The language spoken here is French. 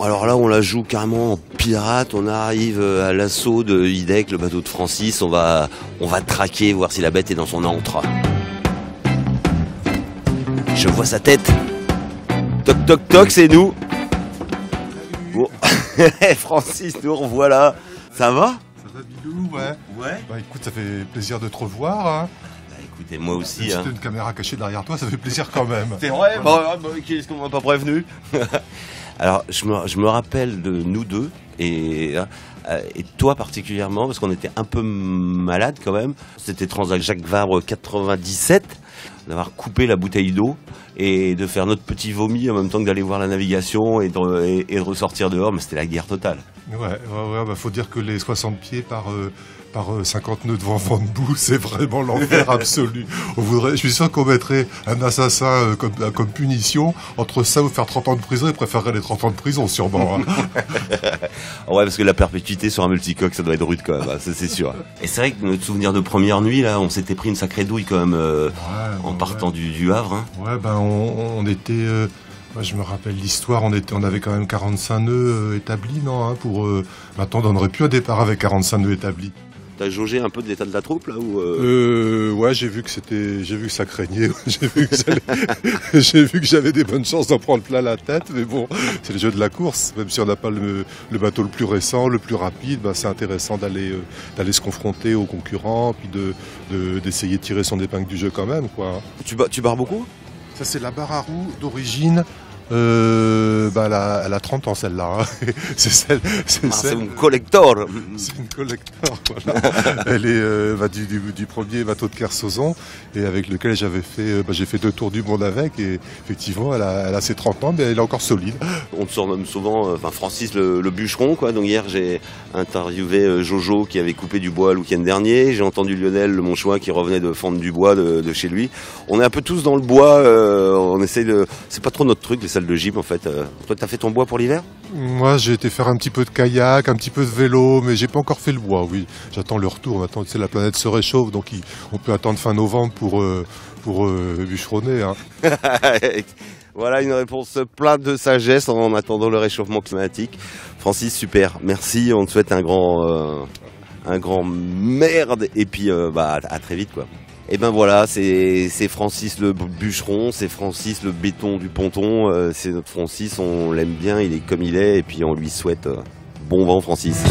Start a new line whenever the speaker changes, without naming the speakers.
alors là, on la joue carrément en pirate. On arrive à l'assaut de Hidek, le bateau de Francis. On va traquer, voir si la bête est dans son antre. Je vois sa tête. Toc toc toc, c'est nous. Bon. Francis, nous revoilà. Ça va?
Ça va, Bilou, ouais.
Ouais.
Bah écoute, ça fait plaisir de te revoir. Hein.
Bah, écoutez, moi aussi.
Si t'as une caméra cachée derrière toi, ça fait plaisir quand même.
C'est vrai? Bah, qu'est-ce qu'on m'a pas prévenu? Alors, je me rappelle de nous deux, et toi particulièrement, parce qu'on était un peu malades quand même. C'était Transac Jacques Vabre 97, d'avoir coupé la bouteille d'eau et de faire notre petit vomi en même temps que d'aller voir la navigation et de ressortir dehors, mais c'était la guerre totale.
Ouais, bah faut dire que les 60 pieds par 50 nœuds de vent debout, c'est vraiment l'enfer absolu. Je suis sûr qu'on mettrait un assassin comme punition. Entre ça ou faire 30 ans de prison, il préférerait les 30 ans de prison sûrement. Hein.
Ouais, parce que la perpétuité sur un multicoque, ça doit être rude quand même, hein, ça c'est sûr. Et c'est vrai que notre souvenir de première nuit, là, on s'était pris une sacrée douille quand même en partant du Havre. Hein.
Ouais, ben on était... Moi, je me rappelle l'histoire, on avait quand même 45 nœuds établis, non hein, maintenant, on aurait pu un départ avec 45 nœuds établis.
T'as jaugé un peu de l'état de la troupe là ou
Ouais, j'ai vu que ça craignait. J'ai vu que j'avais des bonnes chances d'en prendre plein la tête, mais bon, c'est le jeu de la course. Même si on n'a pas le bateau le plus récent, le plus rapide, bah, c'est intéressant d'aller se confronter aux concurrents, puis d'essayer de tirer son épingle du jeu quand même, quoi.
Tu barres beaucoup?
Ça, c'est la barre à roue d'origine. Elle a 30 ans celle-là. Hein.
C'est une collector.
C'est une collector, voilà. Elle est du premier bateau de Kersozon et avec lequel j'ai fait 2 tours du monde avec et effectivement elle a ses 30 ans mais elle est encore solide.
On te surnomme souvent Francis le bûcheron quoi. Donc hier j'ai interviewé Jojo qui avait coupé du bois le week-end dernier. J'ai entendu Lionel le Monchois qui revenait de fendre du bois de chez lui. On est un peu tous dans le bois. On essaye de. C'est pas trop notre truc les salles de gym en fait. Toi t'as fait ton bois pour l'hiver?
Moi j'ai été faire un petit peu de kayak, un petit peu de vélo, mais j'ai pas encore fait le bois. Oui, j'attends le retour. Maintenant tu sais la planète se réchauffe donc on peut attendre fin novembre pour bûcheronner. Hein.
Voilà une réponse pleine de sagesse en attendant le réchauffement climatique. Francis, super, merci, on te souhaite un grand merde et puis à très vite quoi. Et ben voilà, c'est Francis le bûcheron, c'est Francis le béton du ponton, c'est notre Francis, on l'aime bien, il est comme il est et puis on lui souhaite bon vent Francis.